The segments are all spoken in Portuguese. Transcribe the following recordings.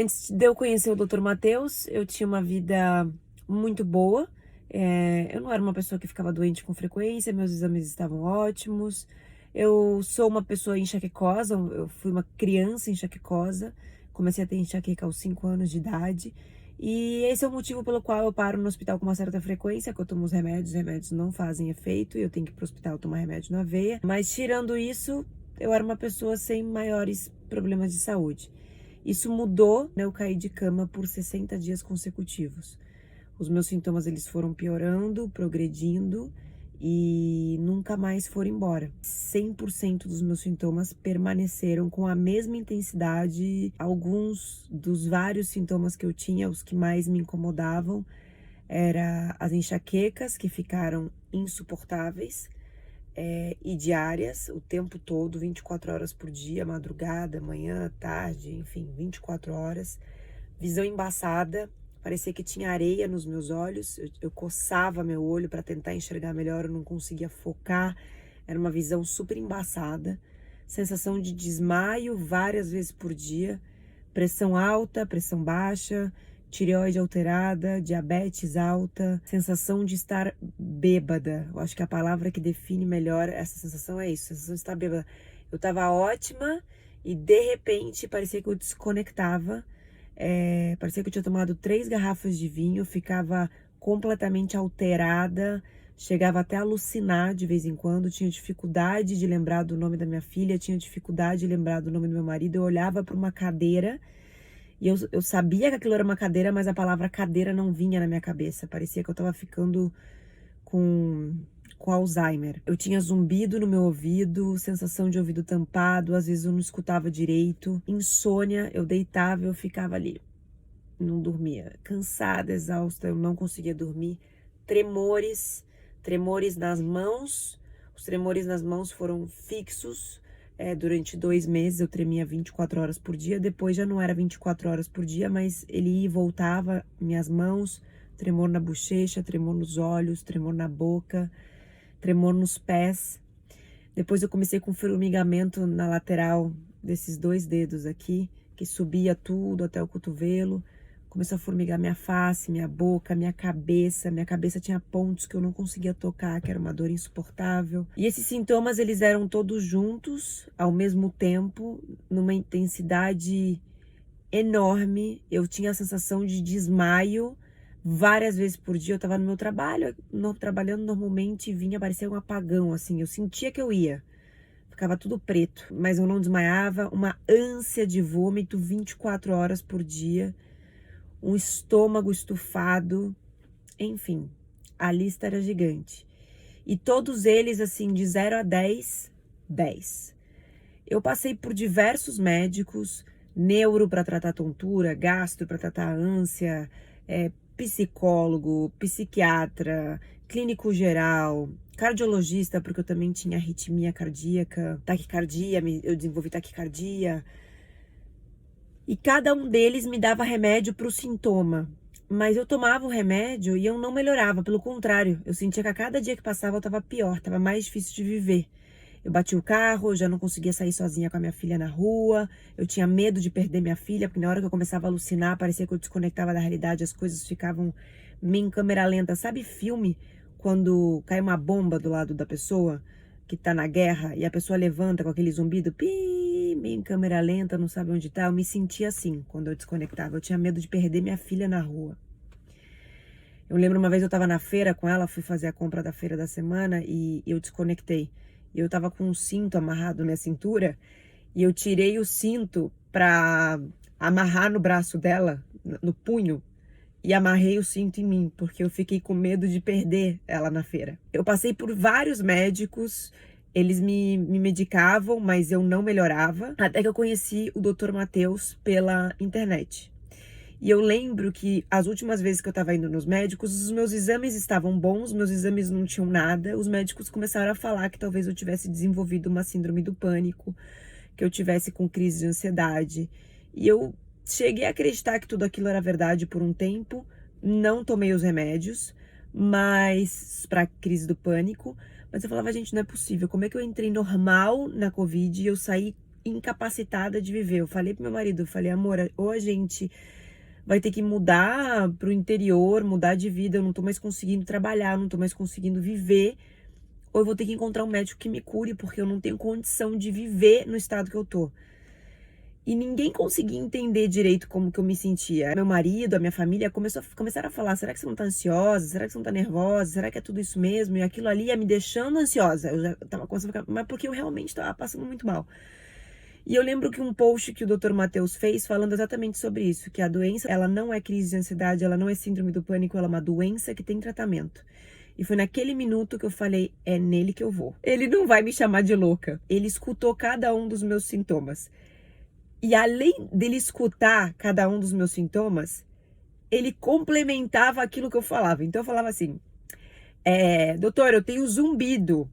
Antes de eu conhecer o Dr. Matheus, eu tinha uma vida muito boa. Eu não era uma pessoa que ficava doente com frequência, meus exames estavam ótimos. Eu sou uma pessoa enxaquecosa, eu fui uma criança enxaquecosa. Comecei a ter enxaqueca aos 5 anos de idade. E esse é o motivo pelo qual eu paro no hospital com uma certa frequência, que eu tomo os remédios não fazem efeito e eu tenho que ir pro hospital tomar remédio na veia. Mas tirando isso, eu era uma pessoa sem maiores problemas de saúde. Isso mudou, né? Eu caí de cama por 60 dias consecutivos. Os meus sintomas eles foram piorando, progredindo e nunca mais foram embora. 100% dos meus sintomas permaneceram com a mesma intensidade. Alguns dos vários sintomas que eu tinha, os que mais me incomodavam, eram as enxaquecas, que ficaram insuportáveis e diárias, o tempo todo, 24 horas por dia, madrugada, manhã, tarde, enfim, 24 horas. Visão embaçada, parecia que tinha areia nos meus olhos, eu coçava meu olho para tentar enxergar melhor, eu não conseguia focar, era uma visão super embaçada. Sensação de desmaio várias vezes por dia, pressão alta, pressão baixa, tireoide alterada, diabetes alta, sensação de estar bêbada. Eu acho que a palavra que define melhor essa sensação é isso, sensação de estar bêbada. Eu tava ótima e de repente parecia que eu desconectava, parecia que eu tinha tomado 3 garrafas de vinho, ficava completamente alterada, chegava até a alucinar de vez em quando, tinha dificuldade de lembrar do nome da minha filha, tinha dificuldade de lembrar do nome do meu marido, eu olhava para uma cadeira. E eu sabia que aquilo era uma cadeira, mas a palavra cadeira não vinha na minha cabeça. Parecia que eu tava ficando com Alzheimer. Eu tinha zumbido no meu ouvido, sensação de ouvido tampado, às vezes eu não escutava direito. Insônia, eu deitava, eu ficava ali, não dormia. Cansada, exausta, eu não conseguia dormir. Tremores, tremores nas mãos. Os tremores nas mãos foram fixos. Durante 2 meses eu tremia 24 horas por dia, depois já não era 24 horas por dia, mas ele ia e voltava, minhas mãos, tremor na bochecha, tremor nos olhos, tremor na boca, tremor nos pés. Depois eu comecei com formigamento na lateral desses 2 dedos aqui, que subia tudo até o cotovelo. Começou a formigar minha face, minha boca, minha cabeça. Minha cabeça tinha pontos que eu não conseguia tocar, que era uma dor insuportável. E esses sintomas, eles eram todos juntos, ao mesmo tempo, numa intensidade enorme. Eu tinha a sensação de desmaio várias vezes por dia. Eu tava no meu trabalho, trabalhando normalmente, e vinha aparecer um apagão, assim. Eu sentia que eu ia. Ficava tudo preto, mas eu não desmaiava. Uma ânsia de vômito 24 horas por dia. Um estômago estufado, enfim, a lista era gigante. E todos eles, assim, de 0 a 10, 10. Eu passei por diversos médicos, neuro para tratar tontura, gastro para tratar ânsia, psicólogo, psiquiatra, clínico geral, cardiologista, porque eu também tinha arritmia cardíaca, taquicardia, eu desenvolvi taquicardia. E cada um deles me dava remédio para o sintoma. Mas eu tomava o remédio e eu não melhorava, pelo contrário, eu sentia que a cada dia que passava eu estava pior, estava mais difícil de viver. Eu bati o carro, eu já não conseguia sair sozinha com a minha filha na rua, eu tinha medo de perder minha filha, porque na hora que eu começava a alucinar, parecia que eu desconectava da realidade, as coisas ficavam meio em câmera lenta. Sabe filme quando cai uma bomba do lado da pessoa que tá na guerra e a pessoa levanta com aquele zumbido, pi, meio em câmera lenta, não sabe onde tá? Eu me sentia assim quando eu desconectava. Eu tinha medo de perder minha filha na rua. Eu lembro uma vez eu tava na feira com ela, fui fazer a compra da feira da semana e eu desconectei. Eu tava com um cinto amarrado na cintura e eu tirei o cinto pra amarrar no braço dela, no punho, e amarrei o cinto em mim, porque eu fiquei com medo de perder ela na feira. Eu passei por vários médicos, eles me medicavam, mas eu não melhorava, até que eu conheci o Dr. Matheus pela internet. E eu lembro que as últimas vezes que eu tava indo nos médicos, os meus exames estavam bons, meus exames não tinham nada. Os médicos começaram a falar que talvez eu tivesse desenvolvido uma síndrome do pânico, que eu tivesse com crise de ansiedade. E eu cheguei a acreditar que tudo aquilo era verdade por um tempo, não tomei os remédios, mas para crise do pânico, mas eu falava, gente, não é possível, como é que eu entrei normal na Covid e eu saí incapacitada de viver. Eu falei pro meu marido, eu falei, amor, ou a gente vai ter que mudar pro interior, mudar de vida, eu não tô mais conseguindo trabalhar, não tô mais conseguindo viver, ou eu vou ter que encontrar um médico que me cure, porque eu não tenho condição de viver no estado que eu tô. E ninguém conseguia entender direito como que eu me sentia. Meu marido, a minha família começaram a falar, será que você não tá ansiosa? Será que você não tá nervosa? Será que é tudo isso mesmo? E aquilo ali ia me deixando ansiosa. Eu já tava começando a ficar, mas porque eu realmente tava passando muito mal. E eu lembro que um post que o Dr. Matheus fez falando exatamente sobre isso, que a doença, ela não é crise de ansiedade, ela não é síndrome do pânico, ela é uma doença que tem tratamento. E foi naquele minuto que eu falei, é nele que eu vou. Ele não vai me chamar de louca. Ele escutou cada um dos meus sintomas. E além dele escutar cada um dos meus sintomas, ele complementava aquilo que eu falava. Então eu falava assim, doutor, eu tenho zumbido.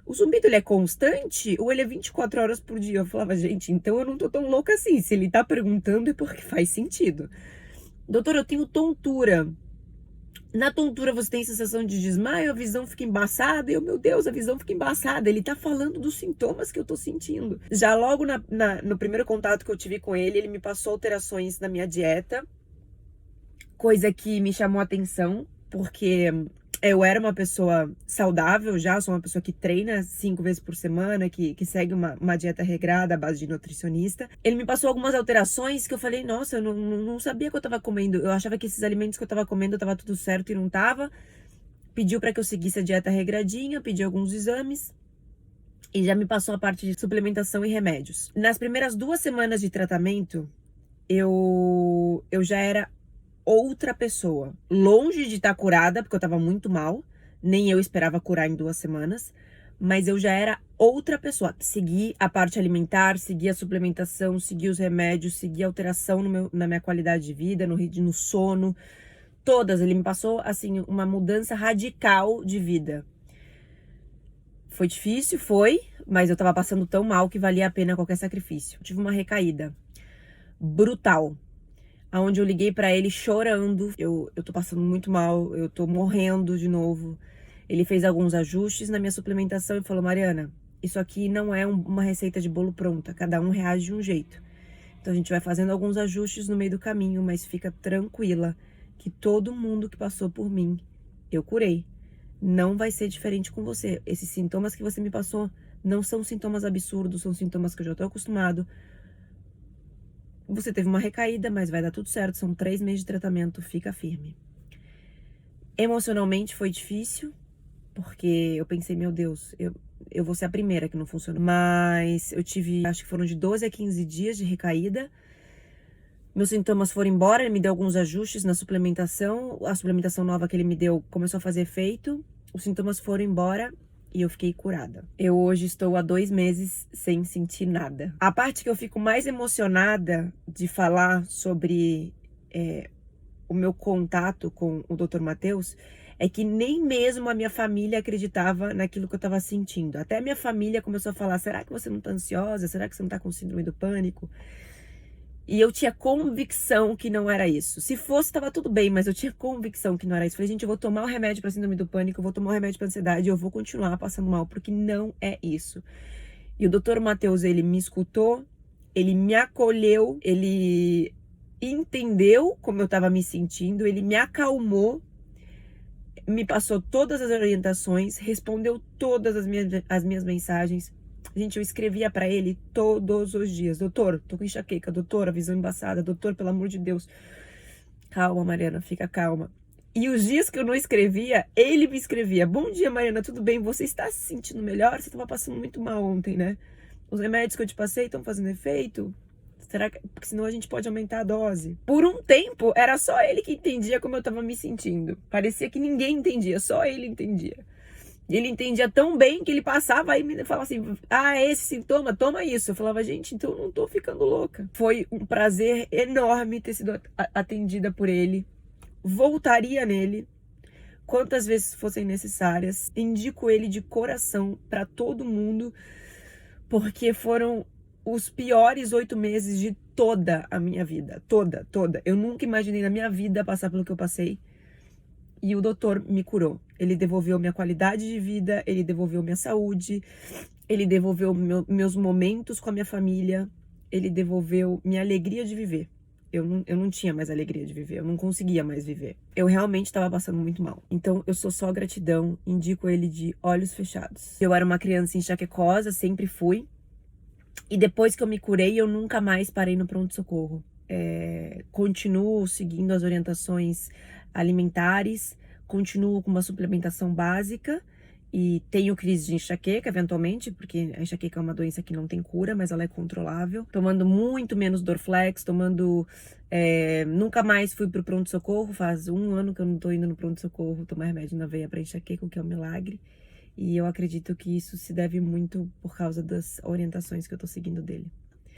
O zumbido, ele é constante ou ele é 24 horas por dia? Eu falava, gente, então eu não tô tão louca assim. Se ele tá perguntando é porque faz sentido. Doutor, eu tenho tontura. Na tontura você tem sensação de desmaio, a visão fica embaçada. Meu Deus, a visão fica embaçada. Ele tá falando dos sintomas que eu tô sentindo. Já logo no primeiro contato que eu tive com ele me passou alterações na minha dieta. Coisa que me chamou a atenção, porque eu era uma pessoa saudável já, sou uma pessoa que treina 5 vezes por semana, que segue uma dieta regrada à base de nutricionista. Ele me passou algumas alterações que eu falei, nossa, eu não sabia que eu tava comendo. Eu achava que esses alimentos que eu tava comendo tava tudo certo e não tava. Pediu para que eu seguisse a dieta regradinha, pediu alguns exames. E já me passou a parte de suplementação e remédios. Nas primeiras 2 semanas de tratamento, eu já era outra pessoa. Longe de estar curada, porque eu tava muito mal. Nem eu esperava curar em 2 semanas. Mas eu já era outra pessoa. Segui a parte alimentar, segui a suplementação, segui os remédios, segui a alteração na minha qualidade de vida, no sono. Todas. Ele me passou, assim, uma mudança radical de vida. Foi difícil, foi. Mas eu tava passando tão mal que valia a pena qualquer sacrifício. Eu tive uma recaída brutal. Aonde eu liguei pra ele chorando. Eu tô passando muito mal, eu tô morrendo de novo. Ele fez alguns ajustes na minha suplementação e falou, Mariana, isso aqui não é uma receita de bolo pronta, cada um reage de um jeito. Então a gente vai fazendo alguns ajustes no meio do caminho, mas fica tranquila que todo mundo que passou por mim, eu curei. Não vai ser diferente com você. Esses sintomas que você me passou não são sintomas absurdos, são sintomas que eu já tô acostumado. Você teve uma recaída, mas vai dar tudo certo. São 3 meses de tratamento, fica firme. Emocionalmente foi difícil, porque eu pensei, meu Deus, eu vou ser a primeira que não funcionou. Mas eu tive, acho que foram de 12 a 15 dias de recaída. Meus sintomas foram embora, ele me deu alguns ajustes na suplementação. A suplementação nova que ele me deu começou a fazer efeito. Os sintomas foram embora e eu fiquei curada. Eu hoje estou há 2 meses sem sentir nada. A parte que eu fico mais emocionada de falar sobre o meu contato com o Dr. Matheus é que nem mesmo a minha família acreditava naquilo que eu estava sentindo. Até a minha família começou a falar, será que você não está ansiosa? Será que você não está com síndrome do pânico? E eu tinha convicção que não era isso. Se fosse, tava tudo bem, mas eu tinha convicção que não era isso. Falei, gente, eu vou tomar o remédio pra síndrome do pânico, eu vou tomar o remédio pra ansiedade, eu vou continuar passando mal, porque não é isso. E o Dr. Matheus, ele me escutou, ele me acolheu, ele entendeu como eu tava me sentindo, ele me acalmou, me passou todas as orientações, respondeu todas as minhas mensagens. Gente, eu escrevia pra ele todos os dias. Doutor, tô com enxaqueca. Doutor, a visão embaçada. Doutor, pelo amor de Deus. Calma, Mariana, fica calma. E os dias que eu não escrevia, ele me escrevia. Bom dia, Mariana, tudo bem? Você está se sentindo melhor? Você estava passando muito mal ontem, né? Os remédios que eu te passei estão fazendo efeito? Será que... Porque senão a gente pode aumentar a dose. Por um tempo, era só ele que entendia como eu estava me sentindo. Parecia que ninguém entendia, só ele entendia. E ele entendia tão bem que ele passava aí e me falava assim, esse sintoma, toma isso. Eu falava, gente, então eu não tô ficando louca. Foi um prazer enorme ter sido atendida por ele. Voltaria nele quantas vezes fossem necessárias. Indico ele de coração para todo mundo, porque foram os piores 8 meses de toda a minha vida. Toda. Eu nunca imaginei na minha vida passar pelo que eu passei. E o doutor me curou. Ele devolveu minha qualidade de vida, ele devolveu minha saúde, ele devolveu meus momentos com a minha família, ele devolveu minha alegria de viver. Eu não tinha mais alegria de viver, eu não conseguia mais viver. Eu realmente estava passando muito mal. Então, eu sou só gratidão, indico ele de olhos fechados. Eu era uma criança enxaquecosa, sempre fui. E depois que eu me curei, eu nunca mais parei no pronto-socorro. Continuo seguindo as orientações alimentares, continuo com uma suplementação básica e tenho crise de enxaqueca, eventualmente, porque a enxaqueca é uma doença que não tem cura, mas ela é controlável. Tomando muito menos Dorflex, nunca mais fui pro pronto-socorro, faz 1 ano que eu não tô indo no pronto-socorro tomar remédio na veia para enxaqueca, o que é um milagre. E eu acredito que isso se deve muito por causa das orientações que eu tô seguindo dele.